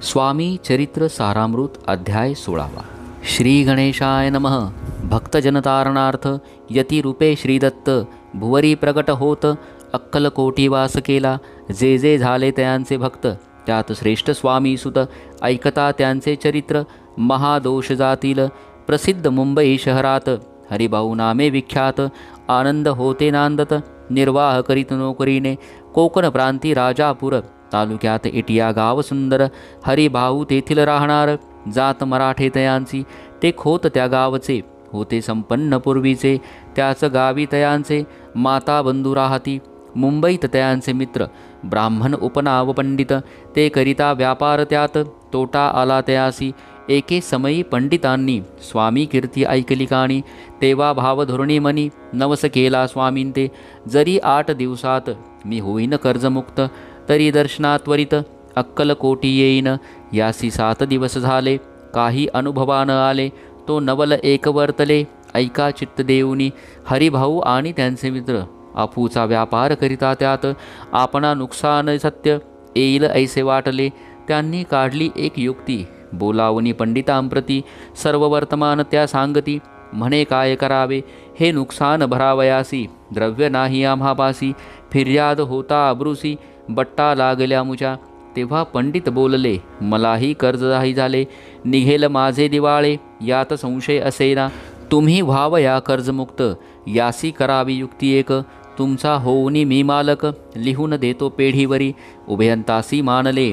स्वामी चरित्र सारामृत अध्याय 16। श्री गणेशाय नमः। भक्तजनतारणार्थ यतिरूपे श्रीदत्त भुवरी प्रगट होत अक्कलकोटी वास केला। जे जे झाले त्यांचे भक्त त्यात श्रेष्ठ स्वामी सुत ऐकता त्यांचे चरित्र महादोष जातील। प्रसिद्ध मुंबई शहरात हरिभाऊ नामे विख्यात आनंद होते नांदत निर्वाह करीत नोकरीने। कोकण प्रांती राजापूर तालुक्यात इटिया गाव सुंदर हरिभाऊ तेथील राहणार जात मराठे तयांची। ते खोत त्या गावचे होते संपन्न पूर्वीचे त्याच गावी तयांचे माता बंधू राहती। मुंबईत तयांचे मित्र ब्राह्मण उपनाव पंडित ते करिता व्यापार त्यात तोटा आला तयासी। एके समयी पंडितांनी स्वामी कीर्ती ऐकली काणी तेव्हा भावधोरणी मनी नवस केला स्वामींते। जरी 8 दिवसात मी होईन कर्जमुक्त तरी दर्शनात त्वरित अक्कलकोटी येईन। यासी 7 दिवस झाले काही अनुभवा न आले तो नवल एक वर्तले ऐका चित्त देऊनी। हरिभाऊ आणि त्यांचे मित्र आपूचा व्यापार करिता त्यात आपणा नुकसान सत्य येईल ऐसे वाटले। त्यांनी काढली एक युक्ती बोलावनी पंडितांप्रती सर्व वर्तमान त्या सांगती। म्हणे काय करावे हे नुकसान भरावयासी द्रव्य नाही आम्हापासी फिर्याद होता अब्रुसी बट्टा लागल्या मुच्या। तेव्हा पंडित बोलले मलाही कर्जदाही झाले निघेल माझे दिवाळे यात संशय असेना। तुम्ही व्हावया कर्जमुक्त यासी करावी युक्ती एक। तुमचा होऊनी मी मालक लिहून देतो पेढीवरी उभयंतासी मानले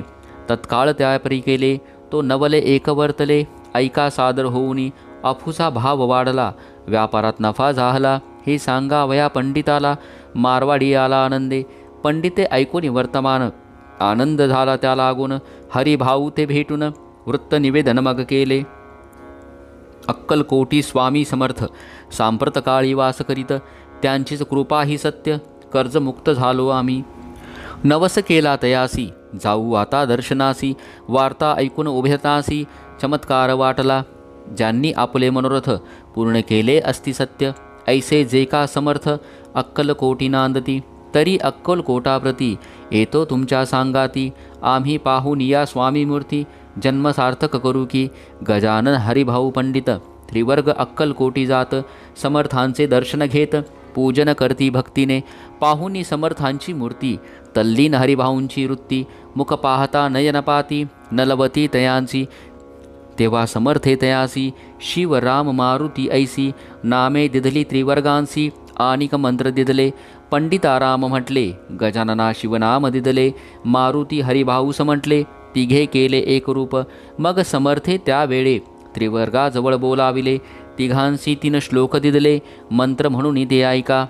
तत्काळ त्यापरी केले। तो नवले एक वर्तले ऐका सादर होऊनी अफूचा भाव वाढला व्यापारात नफा झाला हे सांगावया पंडिताला। मारवाडी आला आनंदे पंडिते ऐकून वर्तमान आनंद झाला त्या लागून। हरिभाऊ ते भेटून वृत्त निवेदन मग केले। अक्कलकोटी स्वामी समर्थ सांप्रतकाळी वास करीत त्यांचीच कृपा ही सत्य कर्जमुक्त झालो आम्ही। नवस केला तयासी जाऊ आता दर्शनासी वार्ता ऐकून उभयतासी चमत्कार वाटला। ज्यांनी आपले मनोरथ पूर्ण केले असती सत्य ऐसे जे का समर्थ अक्कलकोटी नांदती। तरी अक्कलकोटाप्रती येतो तुमच्या सांगाती आम्ही पाहून या स्वामी मूर्ती जन्म सार्थक करू की। गजानन हरिभाऊ पंडित त्रिवर्ग अक्कलकोटी जात समर्थांचे दर्शन घेत पूजन करती भक्तीने। पाहुनी समर्थांची मूर्ती तल्लीन हरिभाऊंची वृत्ती मुख पाहता नयन पाती नलवती तयांची। तेव्हा समर्थे तयासी शिव राम मारुती ऐसी नामे दिधली त्रिवर्गांसी आनिक मंत्र दिदले। पंडिताराम म्हटले गजानना शिवनाम दिदले मारुती हरिभाऊस म्हटले तिघे केले एक रूप। मग समर्थे त्यावेळे त्रिवर्गाजवळ बोलाविले तिघांसी 3 श्लोक दिदले मंत्र म्हणून ते ऐका।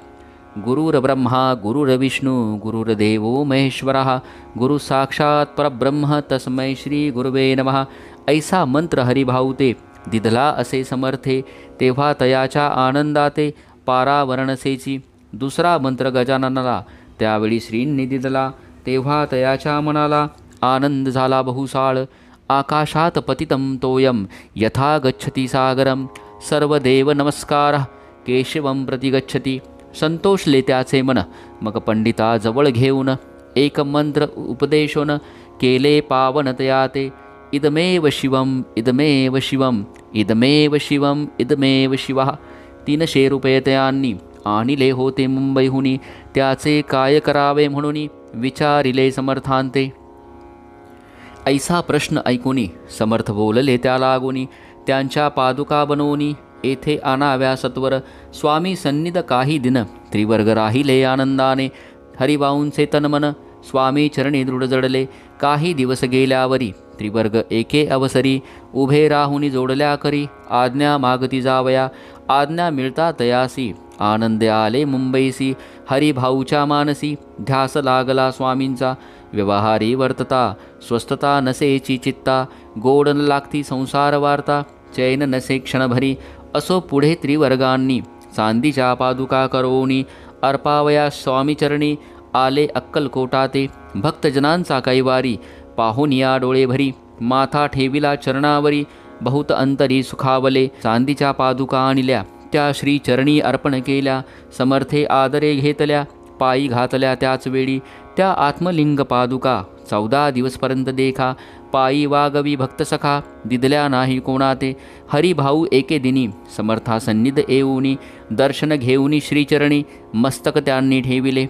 गुरुर्ब्रह्मा गुरुर्विष्णू गुरुर्देवो महेश्वरः गुरु साक्षात परब्रह्म तस्मै श्री गुरुवे नमः। ऐसा मंत्र हरिभाऊ ते दिदला असे समर्थे तेव्हा तयाच्या आनंदाते पारावरणसेची। दुसरा मंत्र गजाननाला त्यावेळी श्रींनी दिदला तेव्हा तयाच्या मनाला आनंद झाला बहुसाळ। आकाशात पतितं तोयम यथा गच्छति सागरम सर्वदेव नमस्कारः केशवं प्रति गच्छति। संतोषले त्याचे मन मग पंडिता जवळ घेऊन एक मंत्र उपदेशोन केले पावन तयाते। इदमेव शिवम इदमेव शिवम इदमेव शिवम इदमेव शिवः। 300 रुपये तयांनी आणिले होते मुंबईहुनी त्याचे काय करावे म्हणून विचारिले समर्थांते। ऐसा प्रश्न ऐकुनी समर्थ बोलले त्या लागुनी त्यांच्या पादुका बनवूनी येथे आणाव्या सत्वर। स्वामी सन्निध काही दिन त्रिवर्ग राहिले आनंदाने हरिभाऊंचे तनमन स्वामी चरणी दृढ जडले। काही दिवस गेल्यावरी त्रिवर्ग एके अवसरी उभे राहुनी जोडल्या करी आज्ञा मागती जावया। आज्ञा मिळता तयासी आनंद आले मुंबईसी हरिभाऊच्या मानसी ध्यास लागला स्वामींचा। व्यवहारी वर्तता स्वस्थता नसेची चित्ता गोड न लागती संसार वार्ता चैन नसे क्षणभरी। असो पुढे त्रिवर्गांनी चांदीच्या पादुका करोनी अर्पावया स्वामीचरणी आले अक्कलकोटाते। भक्तजनांचा कैवारी पाहून या डोळे भरी माथा ठेविला चरणावरी बहुत अंतरी सुखावले। चांदीच्या पादुका आणल्या त्या श्रीचरणी अर्पण केल्या समर्थे आदरे घेतल्या पायी घातल्या त्याच वेळी। त्या आत्मलिंग पादुका 14 दिवसपर्यंत देखा पायी वागवी भक्तसखा दिदल्या नाही कोणाते. हरिभाऊ एके दिनी समर्था सन्निध येऊनी दर्शन घेऊनी श्रीचरणी मस्तक त्यांनी ठेविले.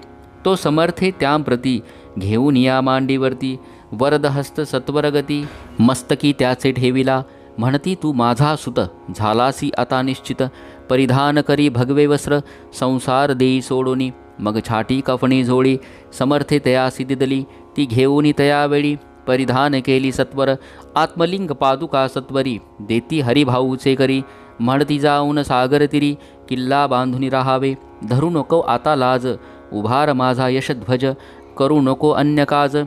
तो समर्थे त्यांप्रती घेऊन या मांडीवरती वरदहस्त सत्वरगती मस्तकी त्याचे ठेविला. म्हणती तू माझा सुत झालासी आता निश्चित. परिधान करी भगवे वस्त्र संसार देई सोडोनी. मग छाटी कफणी झोळी समर्थे तयासी दिदली. ती घेऊनी तयावेळी परिधान केली सत्वर. आत्मलिंग पादुका सत्वरी देती हरिभाऊचे करी. म्हणती जाऊन सागर तिरी किल्ला बांधून राहावे. धरू नको आता लाज उभार माझा यशध्वज. करू नको अन्य काज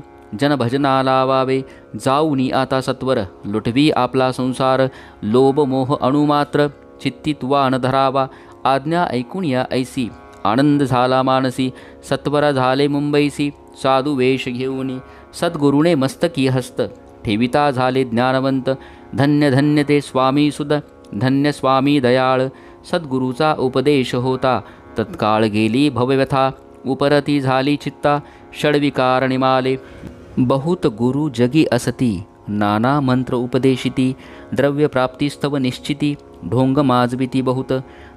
जनभजना लावावे. जाऊनी आता सत्वर लुटवी आपला संसार. लोभ मोह अणुमात्र चित्ती तुवा न धरावा. आज्ञा ऐकून या ऐसी आनंद झाला मानसी. सत्वर झाले मुंबईसी साधू वेश घेऊनी. सद्गुरुने मस्तकी हस्त ठेविता झाले ज्ञानवंत. धन्य धन्य ते स्वामी सुद धन्य स्वामी दयाळ. सद्गुरूचा उपदेश होता तत्काळ गेली भवव्यथा. उपरती झाली चित्ता षड्विकार निमाले. बहुत गुरु जगी असती नाना मंत्र उपदेशिती. द्रव्य प्राप्तीस्तव निश्चिती ढोंग माजविती बहुत.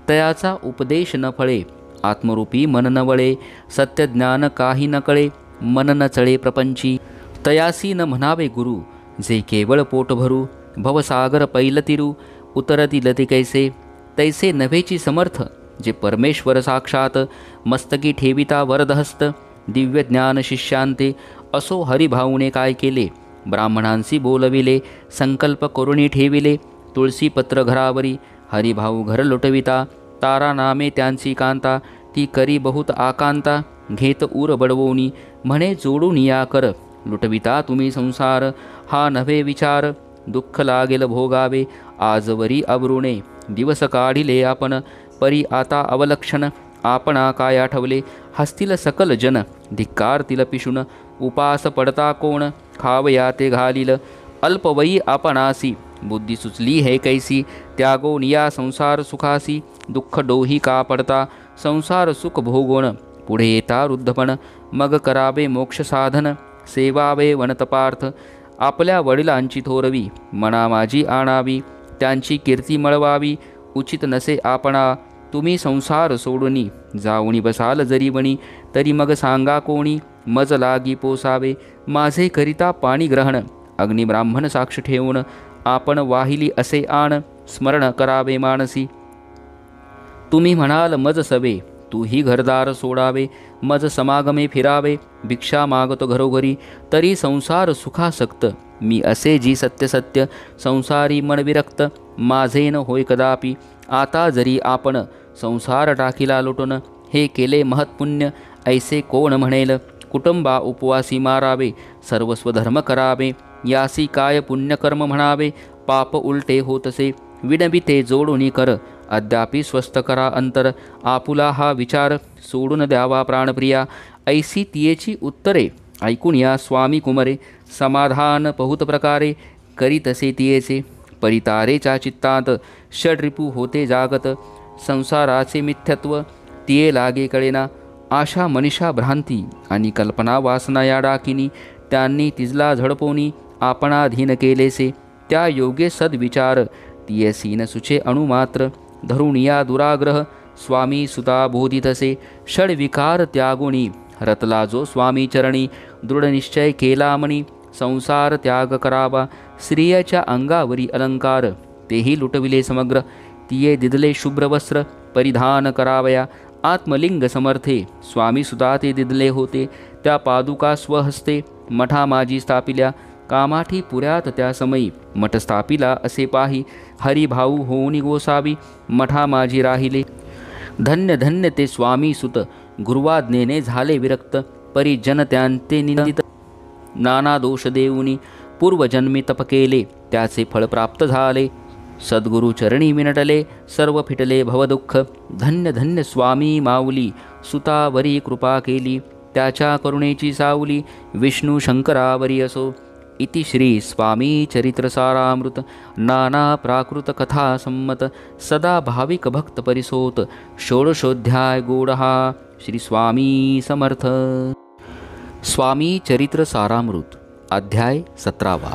तयाचा उपदेश न फळे आत्मरूपी मन न वळे. सत्यज्ञान काही न कळे मन न चळे प्रपंची. तयासी न म्हणावे गुरु जे केवळ पोट भरू. भवसागर पैलतिरू उतरतील ते कैसे. तैसे नव्हेची समर्थ जे परमेश्वर साक्षात. मस्तकी ठेविता वरदहस्त दिव्य ज्ञान शिष्यांते. असो हरिभाऊने काय केले ब्राह्मणांसी बोलविले. संकल्प करुणी ठेविले तुळसी पत्र घरावरी. हरिभाऊ घर लुटविता तारा नामे त्यांची कांता. ती करी बहुत आकांता घेत उर बडवोनी. म्हणे जोडून या कर लुटविता तुम्ही संसार. हा नव्हे विचार दुःख लागेल भोगावे. आजवरी अवरुणे दिवस काढिले आपण. परी आता अवलक्षण आपणा काय आठवले. हसतील सकल जन धिक्कारतील पिशुन. उपास पडता कोण खावया ते घालील. अल्पवयी आपणासी बुद्धी सुचली हे कैसी. त्यागोन या संसार सुखासी. दुःख डोही का पडता संसार सुख भोगोण. पुढे येता वृद्धपण मग करावे मोक्ष साधन. सेवावे वनतपार्थ आपल्या वडिलांची थोरवी. मना माझी आणावी त्यांची कीर्ती मळवावी. उचित नसे आपणा तुम्ही संसार सोडूनी. जाऊनी बसाल जरी वणी तरी मग सांगा कोणी. मज लागी पोसावे माझे करिता पाणी ग्रहण. अग्निब्राह्मण साक्ष ठेवून आपण वाहिली असे आण. स्मरण करावे मानसी तुम्ही म्हणाल मज सवे. तूही घरदार सोडावे मज समागमे फिरावे. भिक्षा मागतो घरोघरी तरी संसार सुखासक्त. मी असे जी सत्य सत्य संसारी मन विरक्त. माझे न होय कदापि आता जरी आपण. संसार टाकीला लुटून हे केले महत्पुण्य. ऐसे कोण म्हणेल कुटुंबा उपवासी मारावे. सर्वस्व धर्म करावे यासी काय पुण्यकर्म म्हणावे. पाप उलटे होतसे विनबिते जोडून कर. अद्यापि स्वस्थ करा अंतर. आपुला हा विचार सोडून द्यावा प्राणप्रिया. ऐसी तियेची उत्तरे ऐकून या स्वामी कुमरे. समाधान बहुत प्रकारे करीतसे तियेचे. परितारेच्या चित्तात षड्रिपू होते जागत. संसाराचे मिथ्यत्व तिये लागे कळेना. आशा मनीषा भ्रांती आणि कल्पना वासना या डाकिनी. त्यांनी तिजला झडपोनी आपणाधीन केलेसे. त्या योगे सद्विचार तियसी न सुचे अणुमात्र. धरून या दुराग्रह स्वामी सुता बोधितसे. षड्विकार त्यागुणी रतला जो स्वामी चरणी. दृढनिश्चय केला मनी संसार त्याग करावा. स्त्रियाच्या अंगावरी अलंकार तेही लुटविले समग्र. तिये दिदले शुभ्र वस्त्र परिधान करावया. आत्मलिंग समर्थे स्वामी सुता ते दिदले होते. त्या पादुका स्वहस्ते मठा माझी स्थापिल्या. कामाठी पुऱ्यात त्या समयी मठ स्थापिला असे पाही. हरिभाऊ होऊनी गोसावी मठा माझी राहिले. धन्य धन्य ते स्वामी सुत गुरुवाज्ञेने झाले विरक्त. परिजन त्यांते निंदित नाना दोष देऊनी. पूर्वजन्मी तप केले त्याचे फळ प्राप्त झाले. सद्गुरु चरणी विनटले सर्व फिटले भवदुःख. धन्य धन्य स्वामी माऊली सुतावरी कृपा केली. त्याच्या करुणेची सावली विष्णू शंकरावरी असो. इति श्री स्वामी चरित्रसारामृत नाना प्राकृत कथा संमत. सदा भाविक भक्त परिसोत षोडशोध्याय गोडहा. श्री स्वामी समर्थ. स्वामी चरित्र सारामृत अध्याय 17.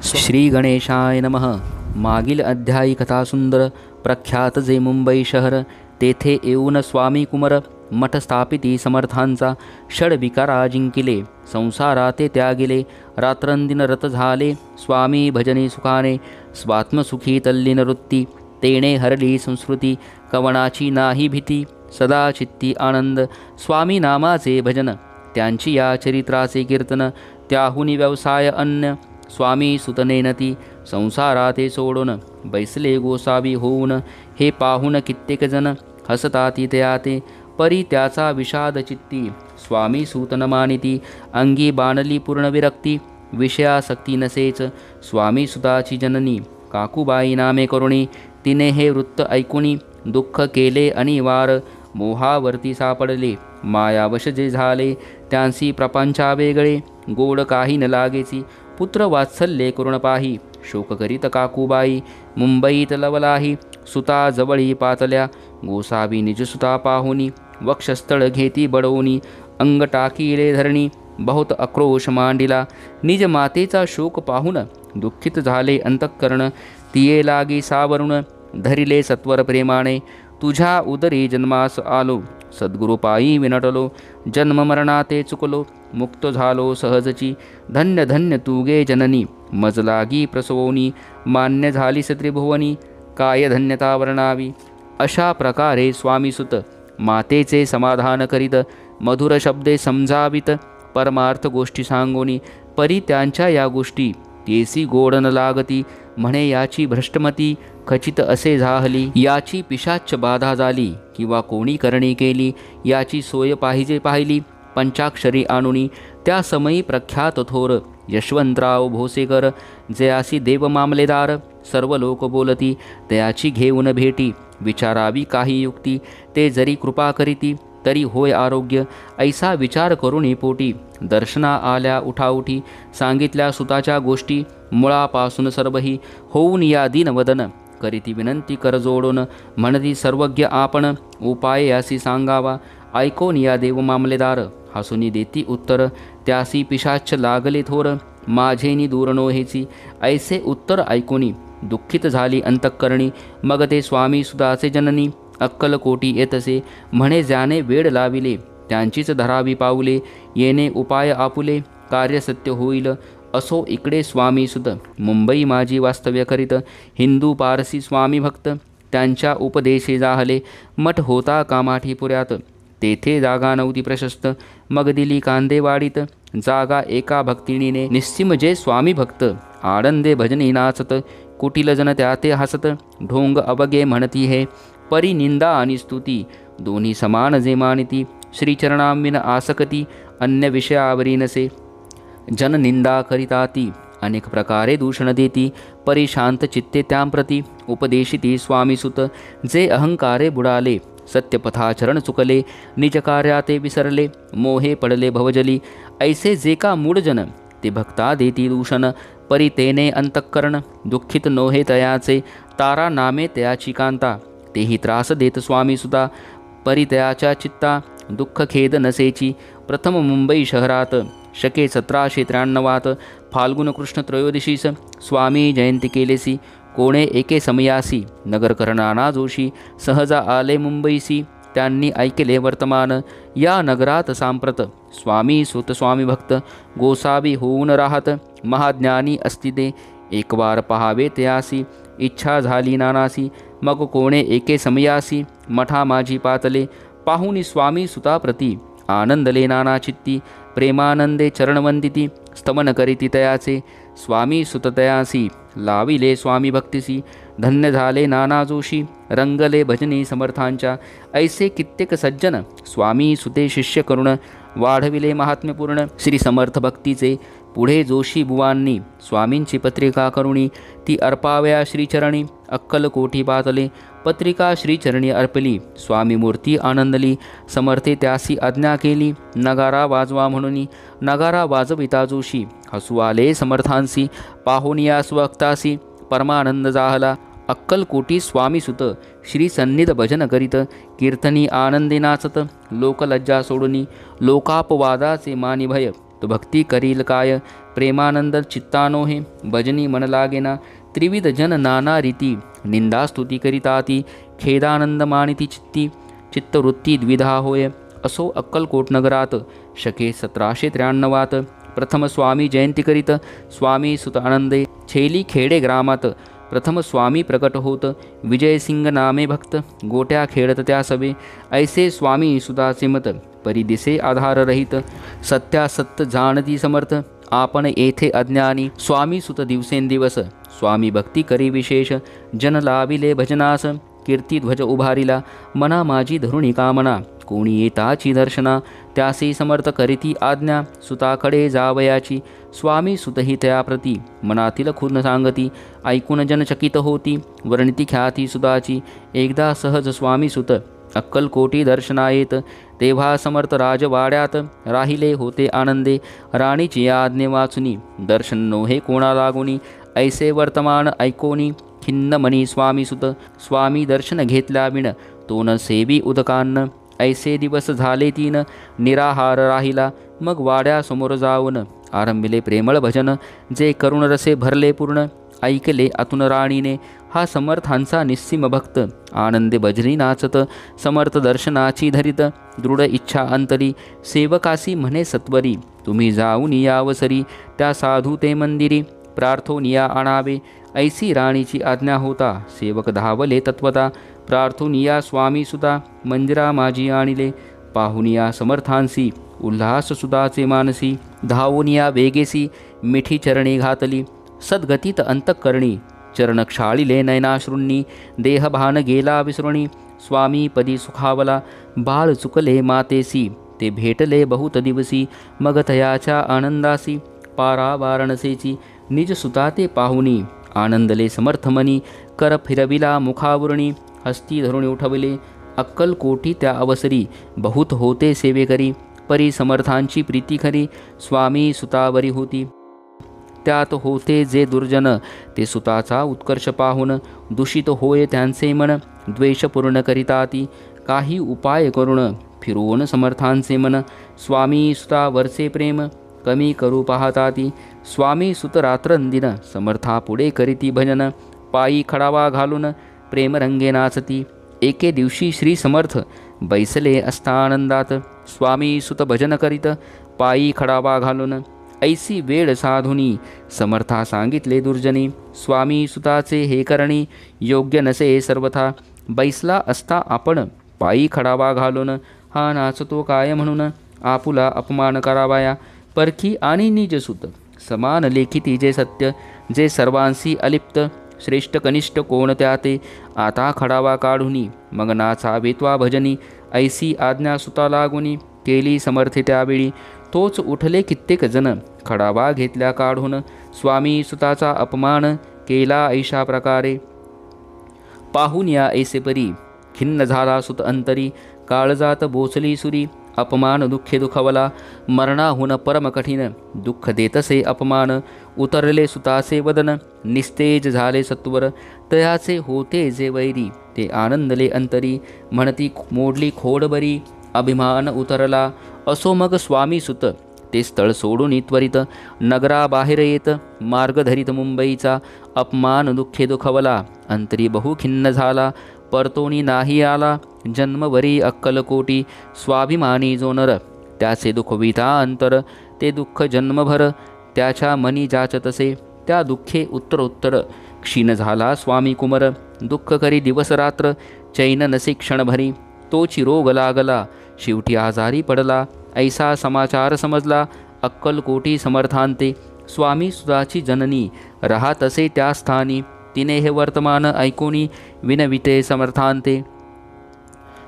श्री गणेशाय नमः. मागील अध्यायी कथा सुंदर. प्रख्यात जे मुंबई शहर, तेथे येऊन स्वामी कुमार मठ स्थापिती समर्थांचा. षडविकारा जिंकिले, संसारात ते त्यागिले. रात्रंदिन रत झाले, स्वामी भजनी सुखाने. स्वात्मसुखी तल्लीन वृत्ती, तेणे हरली संस्कृती. कवनाची नाही भीती, सदा चित्ती आनंद. स्वामी नामाचे भजन, त्यांची या चरित्राचे कीर्तन. त्याहुनी व्यवसाय अन्य, स्वामी सुतनेनती. संसाराते सोडून बैसले गोसावी होऊन. हे पाहून कित्येक जण हसताती त्याते. परी त्याचा विषाद चित्ती, स्वामी सूतन मानिती. अंगी बाणली पूर्ण विरक्ती, विषयासक्ती नसेच. स्वामी सुताची जननी काकूबाई नामे करुणी. तिने हे वृत्त ऐकुनी दुःख केले अनिवार. मोहावरती सापडले, मायावश जे झाले. त्यांसी प्रपंचा वेगळे, गोड काही न लागेची. पुत्र वात्सल्ये करुण पाही, शोक करीत काकूबाई. मुंबईत लवलाही, सुता जवळी पातल्या. गोसावी निजसुता पाहुनी, वक्षस्थळ घेती बडवूनी. अंग टाकीले धरणी, बहुत आक्रोश मांडिला. निज मातेचा शोक पाहून दुःखित झाले अंतःकरण. तिये लागी सावरुण, धरिले सत्वर प्रेमाने. तुझ्या उदरी जन्मास आलो, सद्गुरुपायी विनटलो. जन्म मरणाते चुकलो, मुक्त झालो सहजची. धन्य धन्य तुगे जननी, मज लागी प्रसवोनी. मान्य झालीस त्रिभुवनी, काय धन्यता वर्णावी. अशा प्रकारे स्वामीसुत मातेचे समाधान करीत. मधुर शब्दे समजावित, परमार्थ गोष्टी सांगोनी. परी त्यांच्या या गोष्टी तेसी गोड न लागती. म्हणे याची भ्रष्टमती, खचित असे झाहली. याची पिशाच्च बाधा झाली, किंवा कोणी करणी केली. याची सोय पाहिजे पाहिली, पंचाक्षरी आणुनी. त्या समयी प्रख्यात थोर यशवंतराव भोसेकर, जयासी देव मामलेदार. सर्व लोक बोलती, त्याची घेऊन भेटी. विचारावी काही युक्ती, ते जरी कृपा करीती. तरी होय आरोग्य, ऐसा विचार करुणी पोटी. दर्शना आल्या उठाउठी, सांगितल्या सुताच्या गोष्टी. मुळापासून सर्वही होऊन या दीनवदन. करीती विनंती कर जोडून, म्हणती सर्वज्ञ आपण. उपाय यासी सांगावा, ऐकोन या देव मामलेदार. हसुनी देती उत्तर, त्यासी पिशाच्च लागले थोर. माझेनी दूर नोहेची, ऐसे उत्तर ऐकोनी. दुःखित झाली अंतःकरणी. मग ते स्वामी सुताचे जननी, अक्कलकोटी येतसे. म्हणे ज्याने वेळ लाविले, त्यांचीच धरावी पाऊले. येणे उपाय आपुले, कार्य सत्य होईल. असो इकडे स्वामी सुत, मुंबई माझी वास्तव्य करीत. हिंदू पारसी स्वामी भक्त, त्यांच्या उपदेशे जाहले. मठ होता कामाठी पुऱ्यात, तेथे जागा नव्हती प्रशस्त. मग दिली कांदेवाडीत, जागा एका भक्तिणीने. निस्सीम जे स्वामी भक्त, आनंदे भजनी नाचत. कुटील जन त्याते हसत, ढोंग अवगे म्हणती हे. परी निंदा आणि स्तुती, दोन्ही समान जे मानिती. श्रीचरणांविन आसक्ती, अन्य विषयावरी नसे. जन निंदा करिताती, अनेक प्रकारे दूषण देती. परी शांत चित्ते त्यांप्रती, उपदेशिती स्वामीसुत. जे अहंकारे बुडाले, सत्यपथाचरण चुकले. निज कार्याते विसरले, मोहे पडले भवजली. ऐसे जे का मूढजन, ते भक्ता देती दूषण. परी तेने अंतःकरण, दुःखित नोहे तयाचे. तारा नामे तयाची कांता, तेही त्रास देत स्वामीसुता. परी तयाच्या चित्ता, दुःख खेद नसेची. प्रथम मुंबई शहरात शके 1793 फाल्गुन कृष्ण त्रयोदशीस स्वामी जयंती केलेसी. कोणे एके समयासी, नगरकर नाना जोशी सहजा आले मुंबईसी. त्यांनी ऐकले वर्तमान, या नगरात सांप्रत स्वामी सुत स्वामी भक्त गोसावी होऊन राहत. महाज्ञानी असती ते, एक वार पहावे त्यासी. इच्छा झाली नानासी, मग कोणे एके समयासी. मठा माझी पातले, पाहुनी स्वामी सुताप्रती. आनंदले नाना चित्ती, प्रेमानंदे चरणवंदिती. स्तमन करीती तयाचे, स्वामी सुततयासी. लाविले स्वामी भक्तिसी, धन्य झाले नाना जोशी. रंगले भजनी समर्थांच्या, ऐसे कित्येक सज्जन. स्वामी सुते शिष्य करुण, वाढविले महात्म्यपूर्ण. श्री समर्थ भक्तीचे पुढे जोशी बुवांनी स्वामींची पत्रिका करुणी. ती अर्पाव्या श्रीचरणी, अक्कलकोटी पातले. पत्रिका श्रीचरणी अर्पली, स्वामी मूर्ती आनंदली. समर्थे त्यासी आज्ञा केली, नगारा वाजवा म्हणून. नगारा वाजविता जोशी, हसू आले समर्थांसी. पाहुनिया स्वक्तासी, परमानंद जाहला. अक्कलकोटी स्वामीसुत, श्री सन्निध भजन करीत. कीर्तनी आनंदे नाचत, लोकलज्जा सोडुनी. लोकापवादाचे मानी भय, तो भक्ती करील काय. प्रेमानंद चित्तानो हे भजनी मन लागेना. त्रिविध जन नाना रीती निंदा स्तुती करिताती. खेदानंद मानिती चित्ती चित्तवृत्ती द्विधा होय. असो अक्कलकोट नगरात शके 1793 प्रथम स्वामी जयंती करीत. स्वामी सुत आनंदे छेली खेडे ग्रामात. प्रथम स्वामी प्रकट होत. विजयसिंग नामे भक्त गोट्या खेळत त्या सभे. ऐसे स्वामी सुताचे मत परिदिसे आधार रहित. सत्यासत्य जाणती समर्थ आपण येथे अज्ञानी. स्वामी सुत दिवसेंदिवस स्वामी भक्ती करी विशेष. जन लाविले भजनास कीर्ती ध्वज उभारिला. मना माझी धरुणी कामना कोणी येताची दर्शना. त्यासी समर्थ करीती आज्ञा सुताकडे जावयाची. स्वामी सुतही त्याप्रती मनातील खुन सांगती. ऐकून जनचकित होती वर्णिती ख्याती सुताची. एकदा सहज स्वामी सुत अक्कलकोटी दर्शनायेत. तेव्हा समर्थ राजवाड्यात राहिले होते आनंदे. राणीची आज्ञे वाचुनी दर्शन नोहे कोणा लागुनी. ऐसे वर्तमान ऐकोनी खिन्न मनी स्वामी सुत. स्वामी दर्शन घेतल्या विण तो न सेवी उदकान्न. ऐसे दिवस झाले 3 निराहार राहिला. मग वाड्यासमोर जाऊन आरंभिले प्रेमळ भजन. जे करुण रसे भरले पूर्ण ऐकले आतून राणीने. हा समर्थांचा निस्सीम भक्त आनंदे भजनी नाचत. समर्थ दर्शनाची धरित दृढ इच्छा अंतरी. सेवकासी म्हणे सत्वरी तुम्ही जाऊन यावसरी. त्या साधू ते मंदिरी प्रार्थोनिया आणावे. ऐसी राणीची आज्ञा होता सेवक धावले तत्वता. प्रार्थोनिया स्वामी सुता मंदिरा माझी आणिले. पाहुनिया समर्थांसी उल्हास सुताचे मानसी. धावुनिया वेगेसी मिठी चरणी घातली. सद्गतीत अंतःकरणी चरण क्षाळिले नयनाश्रूंनी. देहभान गेला विसरुणी स्वामी पदी सुखावला. बाळ चुकले मातेसी ते भेटले बहुत दिवसी. मग तयाच्या आनंदासी पारा वारणसेची. निज सुता ते पाहुनी आनंदले समर्थमनी. कर फिरविला मुखावरणी हस्ती धरून उठवले. अक्कलकोटी त्या अवसरी बहुत होते सेवेकरी. परी समर्थांची प्रीती खरी स्वामी सुतावरी होती. त्यात होते जे दुर्जन ते सुताचा उत्कर्ष पाहून. दूषित होय त्यांचे मन द्वेष पूर्ण करिताती. काही उपाय करून फिरवून समर्थांचे मन. स्वामी सुतावरचे प्रेम कमी करू पाहताती. स्वामी सुत रात्रंदिन समर्था पुढे करीती भजन. पायी खडावा घालून प्रेमरंगे नाचती. एके दिवशी श्री समर्थ बैसले असता आनंदात. स्वामी सुत भजन करीत पायी खडावा घालून. ऐसी वेळ साधुनी समर्था सांगितले दुर्जनी. स्वामी सुताचे हे करणी योग्य नसे सर्वथा. बैसला असता आपण पायी खडावा घालून. हा नाचतो काय म्हणून आपुला अपमान करावाया. परखी आणि निजसुत समान लेखिती जे सत्य. जे सर्वांशी अलिप्त श्रेष्ठ कनिष्ठ कोण त्या ते. आता खडावा काढुनी मग नाचा वेत्वा भजनी. ऐसी आज्ञा सुता लागुनी केली समर्थे त्यावेळी. तोच उठले कित्येक जण खडावा घेतल्या काढून. स्वामी सुताचा अपमान केला ऐशा प्रकारे. पाहून या ऐसे परी खिन्न झाला सुत अंतरी. काळजात बोचली सुरी अपमान दुःखे दुखवला. मरणाहून परम कठीण दुःख देतसे अपमान. उतरले सुताचे वदन निस्तेज झाले सत्वर. तयाचे होते जे वैरी ते आनंदले अंतरी. म्हणती मोडली खोड बरी अभिमान उतरला. असो मग स्वामी सुत ते स्थळ सोडून त्वरित. नगराबाहेर येत मार्ग धरित मुंबईचा. अपमान दुःखे दुखवला अंतरी बहु खिन्न झाला. परतोनी नाही आला जन्मवरी अक्कलकोटी. स्वाभिमानी जो नर त्याचे दुःख विता अंतर. ते दुःख जन्मभर त्याच्या मनी जाचतसे. त्या दुःखे उत्तरोत्तर क्षीण झाला स्वामी कुमर. दुःख करी दिवस रात्र चैन नसे क्षणभरी. तोची रोग लागला शेवटी आजारी पडला. ऐसा समाचार समजला अक्कलकोटी समर्थांते. स्वामी सुताची जननी राहतसे त्या स्थानी. तिने हे वर्तमान ऐकोनी विनविते समर्थांते.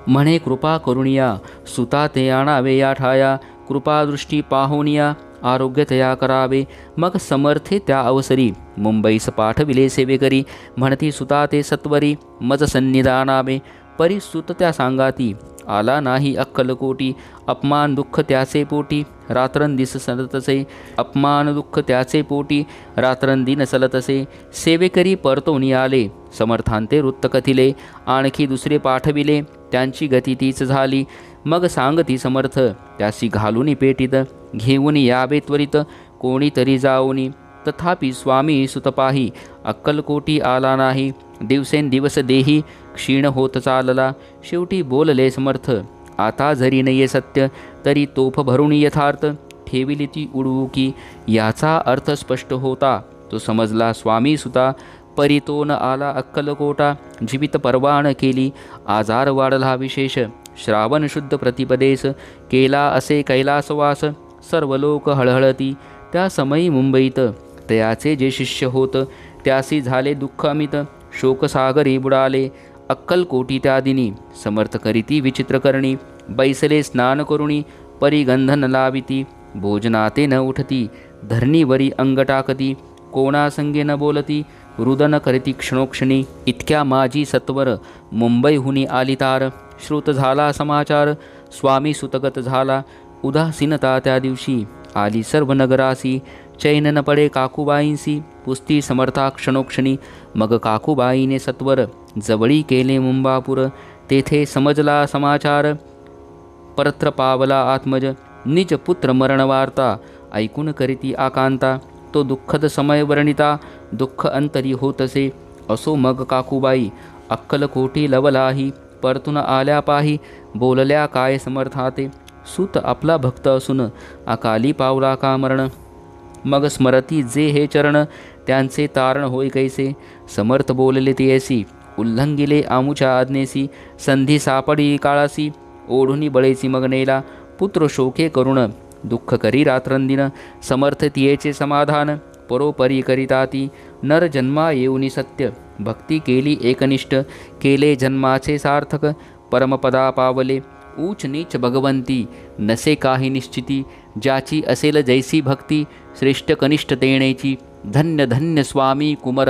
म्हणे कृपा करुणिया सुता ते आणावे या ठाया. कृपादृष्टी पाहुनिया आरोग्य तया करावे. मग समर्थे त्या अवसरी मुंबईस पाठविले सेवेकरी. म्हणती सुता ते सत्वरी मज सन्निधानावे. परी सुत त्या सांगाती आला नाही अक्कलकोटी. अपमान दुःख त्याचे पोटी रात्रंदिस सलतसे. अपमान दुःख त्याचे पोटी रात्रंदिन सलतसे. सेवेकरी परतोनी आले समर्थांते वृत्त कथिले. आणखी दुसरे पाठविले त्यांची गती तीच झाली. मग सांगती समर्थ त्यासी घालूनी पेटीत, घेऊन यावे त्वरित कोणीतरी जाऊनी. तथापि स्वामी सुतपाही अक्कलकोटी आला नाही. दिवसेंदिवस देही क्षीण होत चालला. शेवटी बोलले समर्थ, आता जरी नये सत्य तरी तोफ भरून यथार्थ ठेविली ती उडवू की. याचा अर्थ स्पष्ट होता तो समजला स्वामी सुता. परितोन आला अक्कलकोटा, जीवित परवान केली. आजार वाढला विशेष, श्रावण शुद्ध प्रतिपदेस केला असे कैलासवास. सर्व लोक हळहळती त्या समयी मुंबईत. तयाचे जे शिष्य होत त्यासी झाले दुःख अमित. शोकसागरी बुडाले अक्कलकोटी त्या दिनी. समर्थ करीती विचित्र करणी, बैसले स्नान करुणी. परिगंधन लाविती, भोजनाते न उठती. धरणीवरी अंग टाकती, कोणासंगे न बोलती. रुदन करीती क्षणोक्षणी. इतक्या माझी सत्वर मुंबईहुनी आली तार. श्रुत झाला समाचार, स्वामी सुतगत झाला. उदासीनता त्या दिवशी आली सर्व नगरासी. चैन न पडे काकूबाईंसी, पुस्ती समर्था क्षणोक्षणी. मग काकूबाईने सत्वर जवळी केले मुंबापूर. तेथे समजला समाचार, परत्र पावला आत्मज. निज पुत्र मरणवार्ता ऐकून करीती आकांता. तो दुःखद समय वर्णिता, दुःख अंतरी होतसे. असो मग काकूबाई अक्कलकोटी लवलाही. परतून आल्या पाही, बोलल्या काय समर्थाते. सूत आपला भक्त असून अकाली पावला का मरण. मग स्मरती जे हे चरण, त्यांचे तारण होय कैसे. समर्थ बोलले तेसी, उल्लंघिले आमुच्या आज्ञेसी. संधी सापडी काळासी, ओढुनी बळेची मग नेला. पुत्र शोके करुण दुःख करी रात्रंदिन. समर्थ तियेचे समाधान, परोपरी करिताती. नर जन्मा येऊनी सत्य, भक्ती केली एकनिष्ठ. केले जन्माचे सार्थक, परमपदा पावले. ऊच नीच भगवंती नसे काही निश्चिती. ज्याची असेल जैसी भक्ती, श्रेष्ठ कनिष्ठ तेणेची. धन्य धन्य स्वामी कुमर,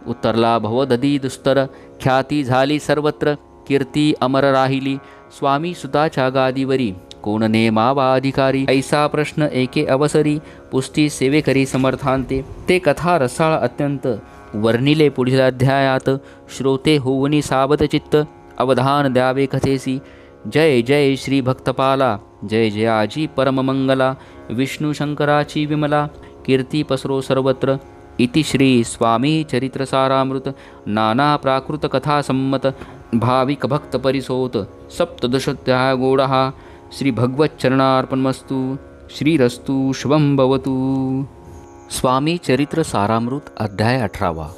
उतरला भवदधी दुस्तर. ख्याती झाली सर्वत्र, कीर्ती अमर राहिली. स्वामी सुताच्या गादीवरी कोण नेमावा अधिकारी. ऐसा प्रश्न एके अवसरी, पुष्टी सेवेकरी समर्थांते. ते कथा रसाळ अत्यंत, वर्णिले पुढील अध्यायात. श्रोते होवनी सावध चित्त, अवधान द्यावे कथेसी. जय जय श्री भक्तपाला, जय जयाजी परममंगला. विष्णू शंकराची विमला, कीर्ती पसरो सर्वत्र. इति श्री स्वामी चरित्रसारामृत नाना प्राकृत कथा संमत. भाविक भक्त परिसोत सप्तदशोऽध्याय गौडः. श्री भगवच्चरणार्पणमस्तु. श्रीरस्तु शुभं भवतु. स्वामी चरित्र सारामृत अध्याय 18.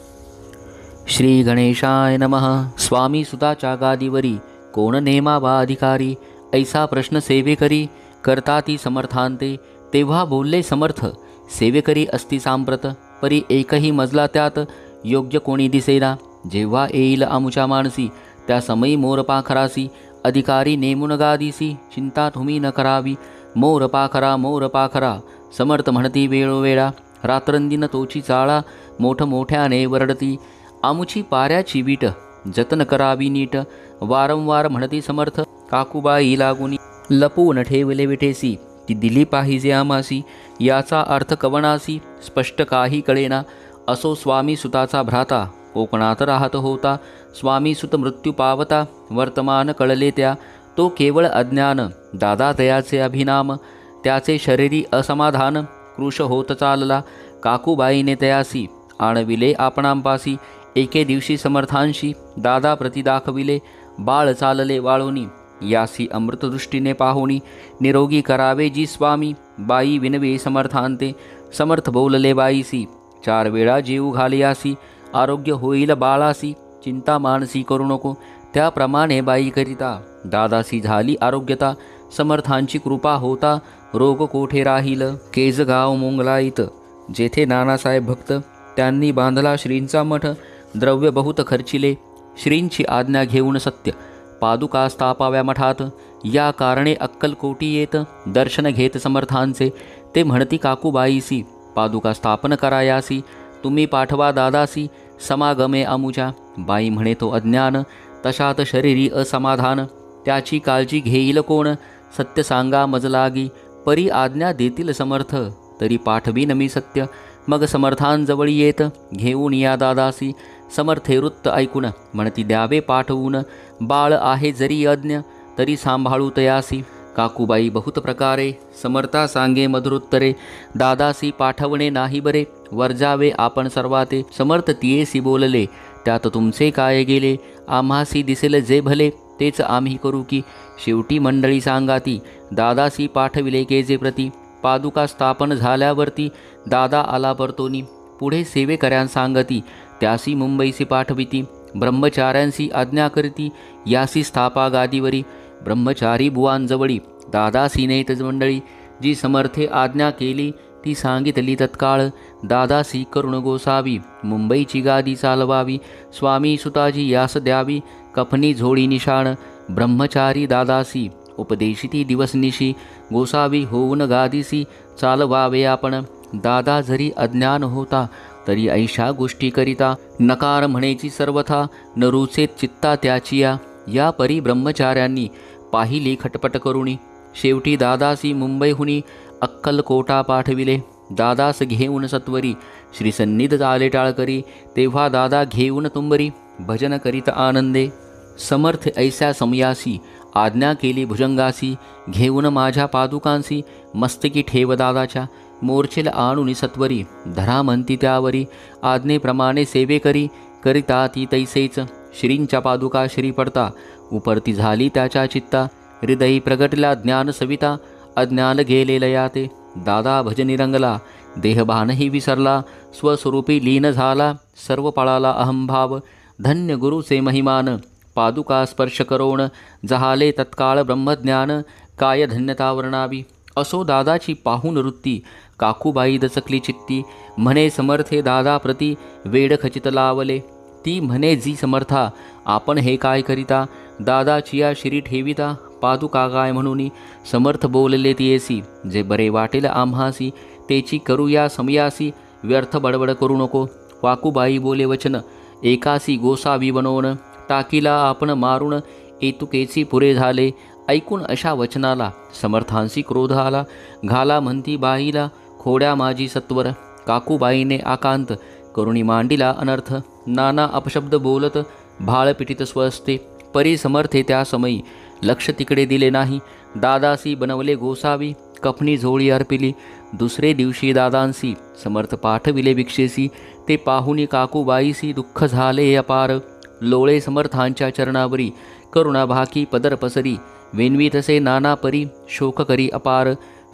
श्री गणेशाय नमः. स्वामी सुताच्या गादीवरी कोण नेमावा अधिकारी. ऐसा प्रश्न सेवेकरी करताती समर्थांते. तेव्हा बोलले समर्थ, सेवेकरी असती सांप्रत. परी एकही मजला त्यात योग्य कोणी दिसेना. जेव्हा येईल आमुच्या मानसी, त्या समयी मोर पाखरासी. अधिकारी नेमून गादीसी, चिंता तुम्ही न करावी. मोर पाखरा समर्थ म्हणती वेळोवेळा. रात्रंदिन तोची चाळा, मोठमोठ्याने वरडती. आमुची पाऱ्याची वीट जतन करावी नीट. वारंवार म्हणती समर्थ, काकूबाई लागुनी. लपवून ठेवले विठेसी, ती दिली पाहिजे आमासी. याचा अर्थ कवनासी स्पष्ट काही कळेना. असो स्वामी सुताचा भ्राता कोकणात राहत होता. स्वामी सुत मृत्यू पावता वर्तमान कळले त्या. तो केवळ अज्ञान, दादा तयाचे अभिनाम. त्याचे शरीरी असमाधान, कृश होत चालला. काकूबाईने तयासी आणविले आपणांपासी. एके दिवशी समर्थांशी दादा प्रति दाखविले. बाळ चालले वाळोनी, यासी अमृतदृष्टीने पाहुणी. निरोगी करावे जी स्वामी, बाई विनवे समर्थांते. समर्थ बोलले बाईसी, 4 वेळा जेऊ घालियासी. आरोग्य होईल बाळासी, चिंता मानसी करू नको. त्याप्रमाणे बाई करिता दादासी झाली आरोग्यता. समर्थांची कृपा होता रोग कोठे राहील. केजगाव मोंगलाईत जेथे नानासाहेब भक्त, त्यांनी बांधला श्रींचा मठ. द्रव्य बहुत खर्चिले, श्रींची आज्ञा घेऊन सत्य पादुका स्थापाव्या मठात. या कारणे अक्कलकोटी येत दर्शन घेत समर्थांचे. ते म्हणती काकूबाईसी, पादुका स्थापन करायासी. तुम्ही पाठवा दादासी, समागमे आमुच्या. बाई म्हणे तो अज्ञान, तशात शरीरी असमाधान. त्याची काळजी घेईल कोण, सत्य सांगा मज लागी. परी आज्ञा देतील समर्थ, तरी पाठवीन मी सत्य. मग समर्थांजवळी येत घेऊन या दादासी. समर्थे वृत्त ऐकून म्हणती द्यावे पाठवून. बाळ आहे जरी अज्ञ, तरी सांभाळू तयासी. काकूबाई बहुत प्रकारे समर्था सांगे मधुरोत्तरे. दादासी पाठवणे नाही बरे, वर्जावे आपण सर्वाते. समर्थ तियेसी बोलले, त्यात तुमचे काय गेले. आम्हासी दिसेल जे भले, तेच आम्ही करू की. शेवटी मंडळी सांगाती, दादासी पाठविले केजे प्रती. पादुका स्थापन झाल्यावरती दादा आला परतोनी. पुढे सेवेकऱ्यां सांगती, त्यासी मुंबईसी पाठविती. ब्रह्मचाऱ्यांसी आज्ञा करती, यासी स्थापा गादीवरी. ब्रह्मचारी बुवांजवळी दादासी नेत मंडळी. जी समर्थे आज्ञा केली ती सांगितली तत्काळ. दादासी करुण गोसावी, मुंबईची गादी चालवावी. स्वामी सुताजी यास द्यावी, कफनी झोळी निशाण. ब्रह्मचारी दादासी उपदेशिती दिवसनिशी. गोसावी होऊन गादीसी चालवावे आपण. दादा जरी अज्ञान होता, तरी ऐशा गोष्टी करिता. नकार म्हणेची सर्वथा, न रुचेत चित्ता त्याचिया. या परी ब्रह्मचार्यांनी पाहिली खटपट करुणी. शेवटी दादासी मुंबईहुनी अक्कलकोटा पाठविले. दादास घेऊन सत्वरी श्रीसन्निध आले टाळकरी. तेव्हा दादा घेऊन तुंबरी भजन करीत आनंदे. समर्थ ऐसा समयासी आज्ञा केली भुजंगासी. घेऊन माझ्या पादुकांसी मस्तकी ठेव दादाच्या. मोर्चेल आणून सत्वरी धरा म्हणती त्यावरी. आज्ञेप्रमाणे सेवे करिता ती तैसेच. श्रींच्या पादुका श्री पडता उपरती झाली त्याच्या चित्ता. हृदयी प्रगटला ज्ञान सविता, अज्ञान गेले लयाते. दादा भजनी रंगला, देहभानही विसरला. स्वस्वरूपी लीन झाला, सर्व पळाला अहंभाव. धन्य गुरुचे महिमान, पादुका स्पर्श करोण. जहाले तत्काळ ब्रह्मज्ञान, काय धन्यता वर्णावी. असो दादाची पाहून वृत्ती, काकूबाई दचकली चित्ती. म्हणे समर्थे दादा प्रती, वेड खचित लावले. ती म्हणे जी समर्था, आपण हे काय करिता. दादाचिया शिरी ठेविता, पादुका काय म्हणूनी. समर्थ बोलले तियेसी, जे बरे वाटेल आम्हासी. तेची करूया समयासी, व्यर्थ बडबड करू नको. वाकूबाई बोले वचन, एकासी गोसावी बनवून. टाकीला आपण मारून, एतुकेची पुरे झाले. ऐकून अशा वचनाला समर्थांसी क्रोध आला. घाला म्हणती बाईला, खोड्या माझी सत्वर. काकूबाईने आकांत करुणी मांडिला अनर्थ. नाना अपशब्द बोलत भाळ पिटीत स्वस्ते. परी समर्थे त्या समयी लक्ष तिकडे दिले नाही. दादासी बनवले गोसावी, कफनी झोळी अर्पिली. दुसरे दिवशी दादांसी समर्थ पाठविले भिक्षेसी. ते पाहुनी काकूबाईसी दुःख झाले अपार. लोळे समर्थांच्या चरणावरी, करुणा भाकी पदर पसरी. वेनवी तसे नाना परी, शोक करी अपार.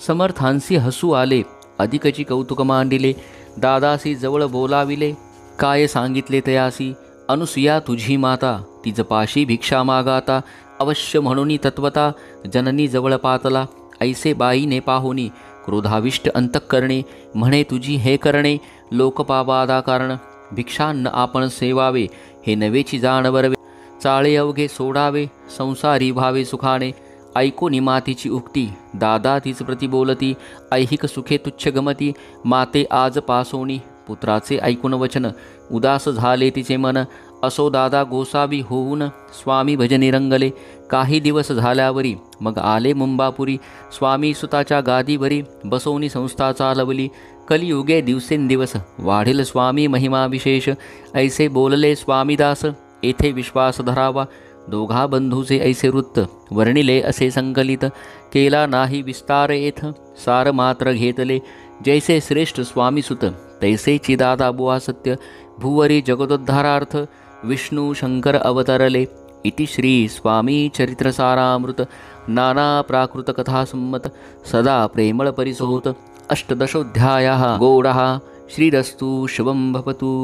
समर्थांसी हसू आले, अधिकची कौतुक मांडिले. दादासी जवळ बोलाविले, काय सांगितले तयासी. अनुसुया तुझी माता, तिज पाशी भिक्षा मागाता. अवश्य म्हणून तत्वता, जननी जवळ पातला. ऐसे बाईने पाहुनी, क्रोधाविष्ट अंतःकरणे. म्हणे तुझी हे करणे, लोकपावादा कारण. भिक्षान्न आपण सेवावे, हे नवेची जाण वरवे. चाळे अवघे सोडावे, संसारी भावे सुखाने. ऐकोनी मातीची उक्ती, दादा तीच प्रति बोलती. ऐहिक सुखे तुच्छ गमती, माते आज पासोनी. पुत्राचे ऐकून वचन, उदास झाले तिचे मन. असो दादा गोसावी होऊन, स्वामी भजनी रंगले. काही दिवस झाल्यावरी मग आले मुंबापुरी. स्वामी सुताच्या गादीवरी, बसवनी संस्था चालवली. कलियुगे दिवसेंदिवस वाढेल स्वामी महिमा विशेष. ऐसे बोलले स्वामीदास, येथे विश्वास धरावा. दोघा बंधूचे ऐसे वृत्त वर्णिले असे संकलित. केला नाही विस्तार येथ, सार मात्र घेतले. जैसे श्रेष्ठ स्वामीसुत, तैसे चिदादा बुवा सत्य. भुवरी जगदोद्धारार्थ, विष्णू शंकर अवतरले. इति श्री स्वामी चरित्रसारामृत. नाना प्राकृत कथा संमत, सदा प्रेमळ परिसोत. अष्टदशोऽध्यायः गौडः. श्रीरस्तु शुभं भवतु.